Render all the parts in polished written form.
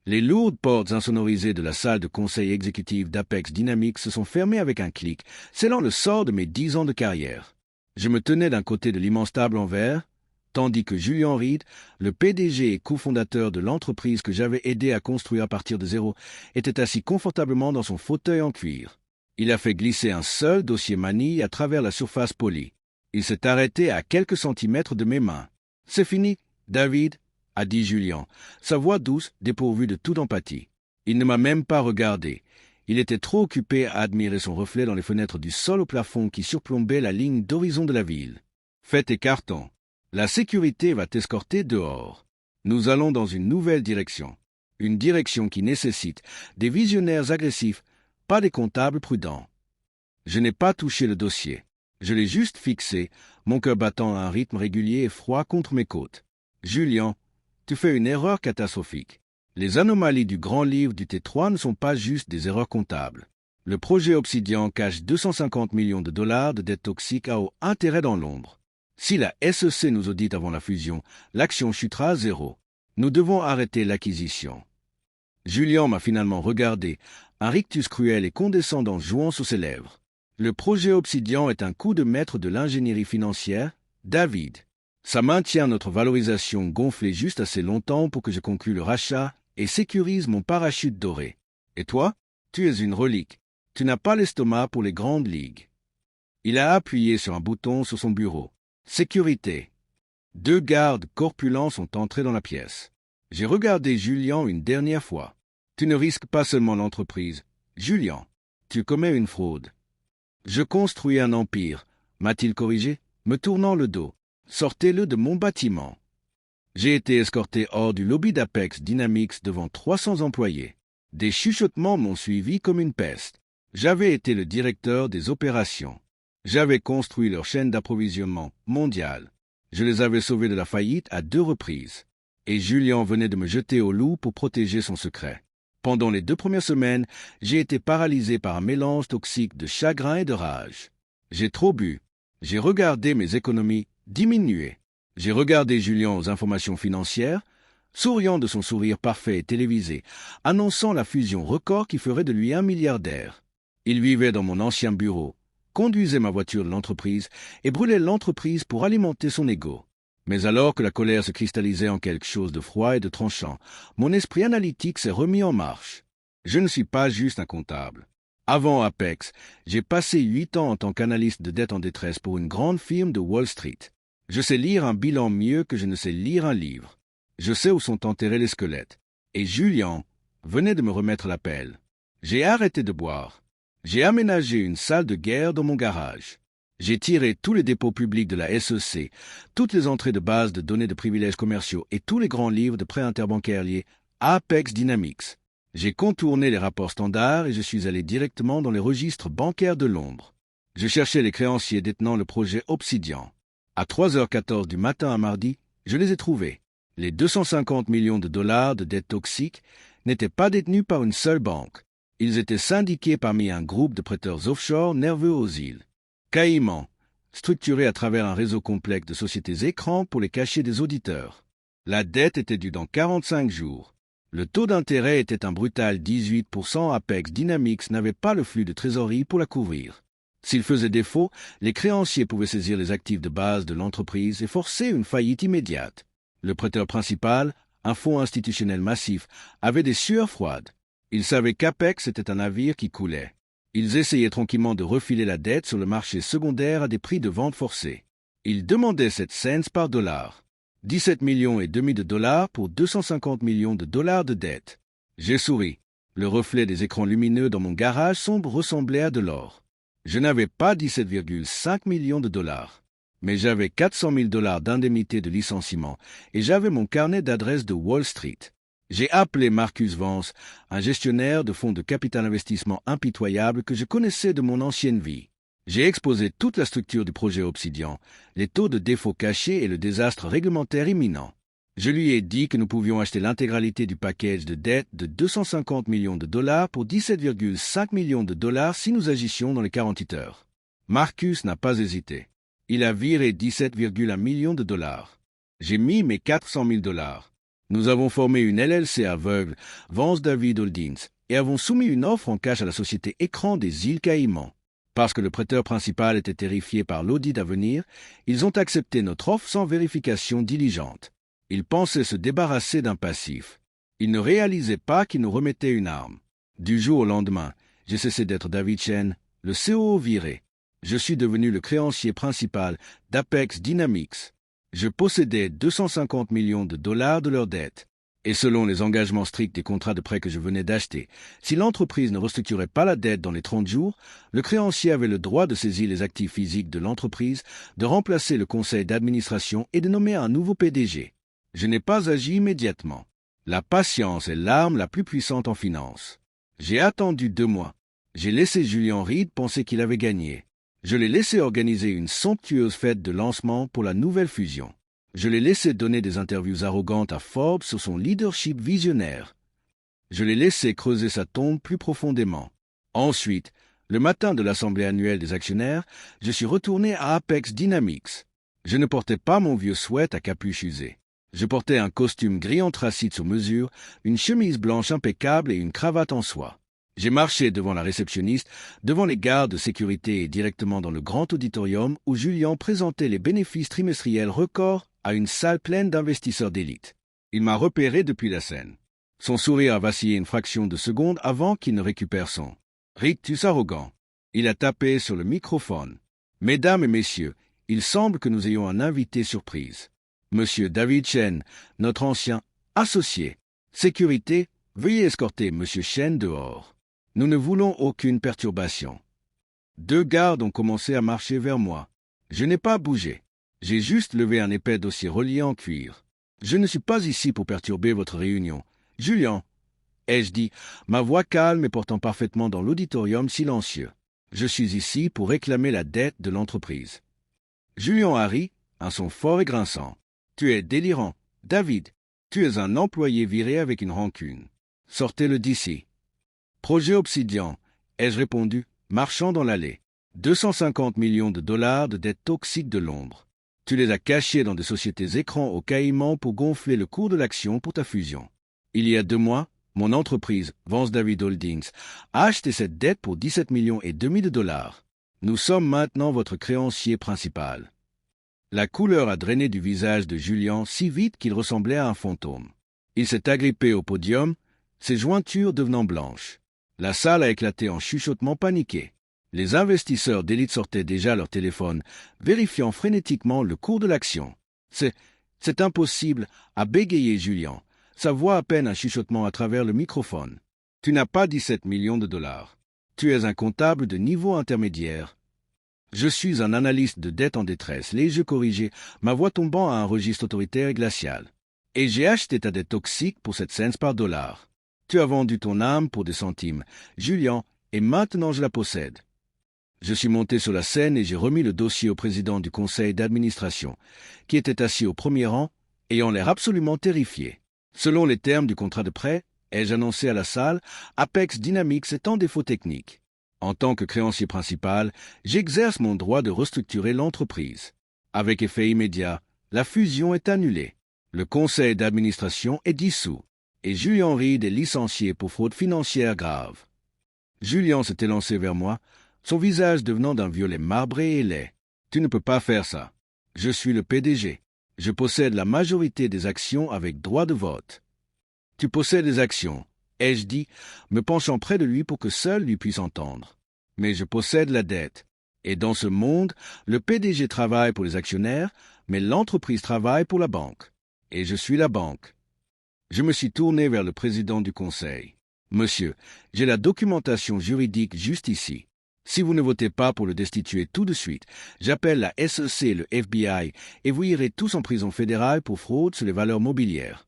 Les lourdes portes insonorisées de la salle de conseil exécutif d'Apex Dynamics se sont fermées avec un clic, scellant le sort de mes 10 ans de carrière. Je me tenais d'un côté de l'immense table en verre, tandis que Julian Reed, le PDG et cofondateur de l'entreprise que j'avais aidé à construire à partir de zéro, était assis confortablement dans son fauteuil en cuir. Il a fait glisser un seul dossier manille à travers la surface polie. Il s'est arrêté à quelques centimètres de mes mains. « C'est fini, David », a dit Julian, sa voix douce, dépourvue de toute empathie. Il ne m'a même pas regardé. Il était trop occupé à admirer son reflet dans les fenêtres du sol au plafond qui surplombaient la ligne d'horizon de la ville. « Fais tes cartons. La sécurité va t'escorter dehors. Nous allons dans une nouvelle direction. Une direction qui nécessite des visionnaires agressifs, pas des comptables prudents. » Je n'ai pas touché le dossier. Je l'ai juste fixé, mon cœur battant à un rythme régulier et froid contre mes côtes. « Julian, tu fais une erreur catastrophique. Les anomalies du grand livre du T3 ne sont pas juste des erreurs comptables. Le projet Obsidian cache 250 millions de dollars de dettes toxiques à haut intérêt dans l'ombre. Si la SEC nous audite avant la fusion, l'action chutera à zéro. Nous devons arrêter l'acquisition. » Julian m'a finalement regardé, un rictus cruel et condescendant jouant sur ses lèvres. « Le projet Obsidian est un coup de maître de l'ingénierie financière, David. Ça maintient notre valorisation gonflée juste assez longtemps pour que je conclue le rachat et sécurise mon parachute doré. Et toi, tu es une relique. Tu n'as pas l'estomac pour les grandes ligues. » Il a appuyé sur un bouton sur son bureau. « Sécurité. » 2 gardes corpulents sont entrés dans la pièce. J'ai regardé Julian une dernière fois. « Tu ne risques pas seulement l'entreprise. Julian, tu commets une fraude. »« Je construis un empire, » m'a-t-il corrigé, me tournant le dos. « Sortez-le de mon bâtiment. » J'ai été escorté hors du lobby d'Apex Dynamics devant 300 employés. Des chuchotements m'ont suivi comme une peste. J'avais été le directeur des opérations. J'avais construit leur chaîne d'approvisionnement mondiale. Je les avais sauvés de la faillite à 2 reprises. Et Julian venait de me jeter au loup pour protéger son secret. Pendant les 2 premières semaines, j'ai été paralysé par un mélange toxique de chagrin et de rage. J'ai trop bu. J'ai regardé mes économies diminuer. J'ai regardé Julian aux informations financières, souriant de son sourire parfait et télévisé, annonçant la fusion record qui ferait de lui un milliardaire. Il vivait dans mon ancien bureau, conduisait ma voiture de l'entreprise et brûlait l'entreprise pour alimenter son ego. Mais alors que la colère se cristallisait en quelque chose de froid et de tranchant, mon esprit analytique s'est remis en marche. Je ne suis pas juste un comptable. Avant Apex, j'ai passé 8 ans en tant qu'analyste de dette en détresse pour une grande firme de Wall Street. Je sais lire un bilan mieux que je ne sais lire un livre. Je sais où sont enterrés les squelettes. Et Julian venait de me remettre la pelle. J'ai arrêté de boire. J'ai aménagé une salle de guerre dans mon garage. J'ai tiré tous les dépôts publics de la SEC, toutes les entrées de base de données de privilèges commerciaux et tous les grands livres de prêts interbancaires liés à Apex Dynamics. J'ai contourné les rapports standards et je suis allé directement dans les registres bancaires de l'ombre. Je cherchais les créanciers détenant le projet Obsidian. À 3h14 du matin à mardi, je les ai trouvés. Les 250 millions de dollars de dettes toxiques n'étaient pas détenus par une seule banque. Ils étaient syndiqués parmi un groupe de prêteurs offshore nerveux aux îles Caïmans, structurés à travers un réseau complexe de sociétés écrans pour les cacher des auditeurs. La dette était due dans 45 jours. Le taux d'intérêt était un brutal 18%. Apex Dynamics n'avait pas le flux de trésorerie pour la couvrir. S'il faisait défaut, les créanciers pouvaient saisir les actifs de base de l'entreprise et forcer une faillite immédiate. Le prêteur principal, un fonds institutionnel massif, avait des sueurs froides. Ils savaient qu'Apex était un navire qui coulait. Ils essayaient tranquillement de refiler la dette sur le marché secondaire à des prix de vente forcés. Ils demandaient 7 cents par dollar. 17 millions et demi de dollars pour 250 millions de dollars de dette. J'ai souri. Le reflet des écrans lumineux dans mon garage sombre ressemblait à de l'or. Je n'avais pas 17,5 millions de dollars, mais j'avais 400 000 dollars d'indemnité de licenciement et j'avais mon carnet d'adresses de Wall Street. J'ai appelé Marcus Vance, un gestionnaire de fonds de capital investissement impitoyable que je connaissais de mon ancienne vie. J'ai exposé toute la structure du projet Obsidian, les taux de défaut cachés et le désastre réglementaire imminent. Je lui ai dit que nous pouvions acheter l'intégralité du package de dette de 250 millions de dollars pour 17,5 millions de dollars si nous agissions dans les 48 heures. Marcus n'a pas hésité. Il a viré 17,1 millions de dollars. J'ai mis mes 400 000 dollars. Nous avons formé une LLC aveugle, Vance David Holdings, et avons soumis une offre en cash à la société Écran des îles Caïmans. Parce que le prêteur principal était terrifié par l'audit à venir, ils ont accepté notre offre sans vérification diligente. Ils pensaient se débarrasser d'un passif. Ils ne réalisaient pas qu'ils nous remettaient une arme. Du jour au lendemain, j'ai cessé d'être David Chen, le COO viré. Je suis devenu le créancier principal d'Apex Dynamics. Je possédais 250 millions de dollars de leurs dettes. Et selon les engagements stricts des contrats de prêt que je venais d'acheter, si l'entreprise ne restructurait pas la dette dans les 30 jours, le créancier avait le droit de saisir les actifs physiques de l'entreprise, de remplacer le conseil d'administration et de nommer un nouveau PDG. Je n'ai pas agi immédiatement. La patience est l'arme la plus puissante en finance. J'ai attendu 2 mois. J'ai laissé Julian Reed penser qu'il avait gagné. Je l'ai laissé organiser une somptueuse fête de lancement pour la nouvelle fusion. Je l'ai laissé donner des interviews arrogantes à Forbes sur son leadership visionnaire. Je l'ai laissé creuser sa tombe plus profondément. Ensuite, le matin de l'assemblée annuelle des actionnaires, je suis retourné à Apex Dynamics. Je ne portais pas mon vieux sweat à capuche usée. Je portais un costume gris anthracite sur mesure, une chemise blanche impeccable et une cravate en soie. J'ai marché devant la réceptionniste, devant les gardes de sécurité et directement dans le grand auditorium où Julian présentait les bénéfices trimestriels records à une salle pleine d'investisseurs d'élite. Il m'a repéré depuis la scène. Son sourire a vacillé une fraction de seconde avant qu'il ne récupère son rictus arrogant. Il a tapé sur le microphone. « Mesdames et messieurs, il semble que nous ayons un invité surprise. Monsieur David Chen, notre ancien associé. Sécurité, veuillez escorter Monsieur Chen dehors. Nous ne voulons aucune perturbation. » 2 gardes ont commencé à marcher vers moi. Je n'ai pas bougé. J'ai juste levé un épais dossier relié en cuir. « Je ne suis pas ici pour perturber votre réunion. Julian, » ai-je dit, ma voix calme et portant parfaitement dans l'auditorium silencieux. « Je suis ici pour réclamer la dette de l'entreprise. » Julian a ri, un son fort et grinçant. « Tu es délirant. David, tu es un employé viré avec une rancune. Sortez-le d'ici. » « Projet Obsidian, » ai-je répondu, marchant dans l'allée. 250 millions de dollars de dettes toxiques de l'ombre. Tu les as cachés dans des sociétés écrans aux Caïmans pour gonfler le cours de l'action pour ta fusion. Il y a 2 mois, mon entreprise, Vance David Holdings, a acheté cette dette pour 17 millions et demi de dollars. Nous sommes maintenant votre créancier principal. La couleur a drainé du visage de Julian si vite qu'il ressemblait à un fantôme. Il s'est agrippé au podium, ses jointures devenant blanches. La salle a éclaté en chuchotements paniqués. Les investisseurs d'élite sortaient déjà leur téléphone, vérifiant frénétiquement le cours de l'action. C'est impossible, a bégayé Julian, sa voix à peine un chuchotement à travers le microphone. Tu n'as pas 17 millions de dollars. Tu es un comptable de niveau intermédiaire. Je suis un analyste de dette en détresse, les yeux corrigés, ma voix tombant à un registre autoritaire et glacial. Et j'ai acheté ta dette toxique pour 7 cents par dollar. Tu as vendu ton âme pour des centimes, Julian, et maintenant je la possède. Je suis monté sur la scène et j'ai remis le dossier au président du conseil d'administration, qui était assis au premier rang, ayant l'air absolument terrifié. Selon les termes du contrat de prêt, ai-je annoncé à la salle, Apex Dynamics est en défaut technique. En tant que créancier principal, j'exerce mon droit de restructurer l'entreprise. Avec effet immédiat, la fusion est annulée. Le conseil d'administration est dissous. Et Julian Reed est licencié pour fraude financière grave. Julian s'était lancé vers moi, son visage devenant d'un violet marbré et laid. « Tu ne peux pas faire ça. Je suis le PDG. Je possède la majorité des actions avec droit de vote. »« Tu possèdes des actions, » ai-je dit, me penchant près de lui pour que seul lui puisse entendre. « Mais je possède la dette. Et dans ce monde, le PDG travaille pour les actionnaires, mais l'entreprise travaille pour la banque. Et je suis la banque. » Je me suis tourné vers le président du conseil. « Monsieur, j'ai la documentation juridique juste ici. Si vous ne votez pas pour le destituer tout de suite, j'appelle la SEC et le FBI et vous irez tous en prison fédérale pour fraude sur les valeurs mobilières. »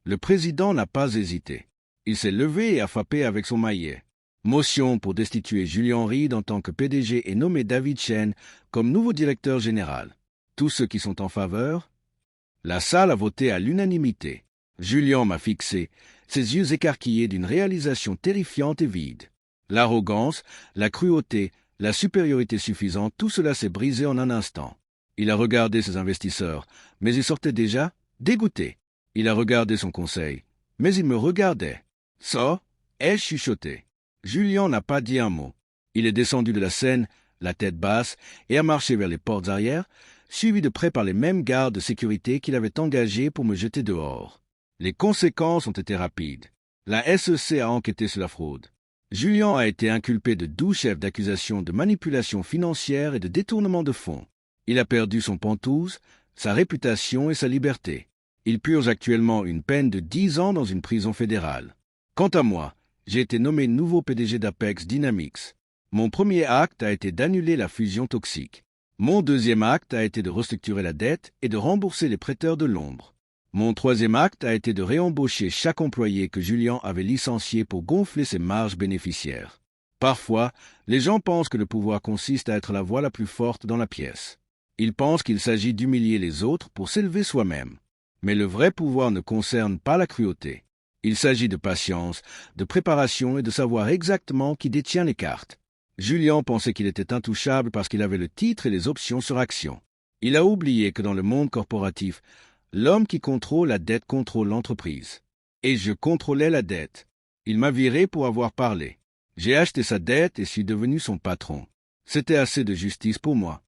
Le président n'a pas hésité. Il s'est levé et a frappé avec son maillet. Motion pour destituer Julian Reed en tant que PDG et nommer David Chen comme nouveau directeur général. Tous ceux qui sont en faveur? La salle a voté à l'unanimité. Julian m'a fixé, ses yeux écarquillés d'une réalisation terrifiante et vide. L'arrogance, la cruauté, la supériorité suffisante, tout cela s'est brisé en un instant. Il a regardé ses investisseurs, mais ils sortaient déjà, dégoûtés. Il a regardé son conseil, mais il me regardait. Ça, ai-je chuchoté. Julien n'a pas dit un mot. Il est descendu de la scène, la tête basse, et a marché vers les portes arrière, suivi de près par les mêmes gardes de sécurité qu'il avait engagés pour me jeter dehors. Les conséquences ont été rapides. La SEC a enquêté sur la fraude. Julien a été inculpé de 12 chefs d'accusation de manipulation financière et de détournement de fonds. Il a perdu son pantouse, sa réputation et sa liberté. Il purge actuellement une peine de 10 ans dans une prison fédérale. Quant à moi, j'ai été nommé nouveau PDG d'Apex Dynamics. Mon premier acte a été d'annuler la fusion toxique. Mon deuxième acte a été de restructurer la dette et de rembourser les prêteurs de l'ombre. Mon troisième acte a été de réembaucher chaque employé que Julien avait licencié pour gonfler ses marges bénéficiaires. Parfois, les gens pensent que le pouvoir consiste à être la voix la plus forte dans la pièce. Ils pensent qu'il s'agit d'humilier les autres pour s'élever soi-même. Mais le vrai pouvoir ne concerne pas la cruauté. Il s'agit de patience, de préparation et de savoir exactement qui détient les cartes. Julien pensait qu'il était intouchable parce qu'il avait le titre et les options sur action. Il a oublié que dans le monde corporatif, l'homme qui contrôle la dette contrôle l'entreprise. Et je contrôlais la dette. Il m'a viré pour avoir parlé. J'ai acheté sa dette et suis devenu son patron. C'était assez de justice pour moi.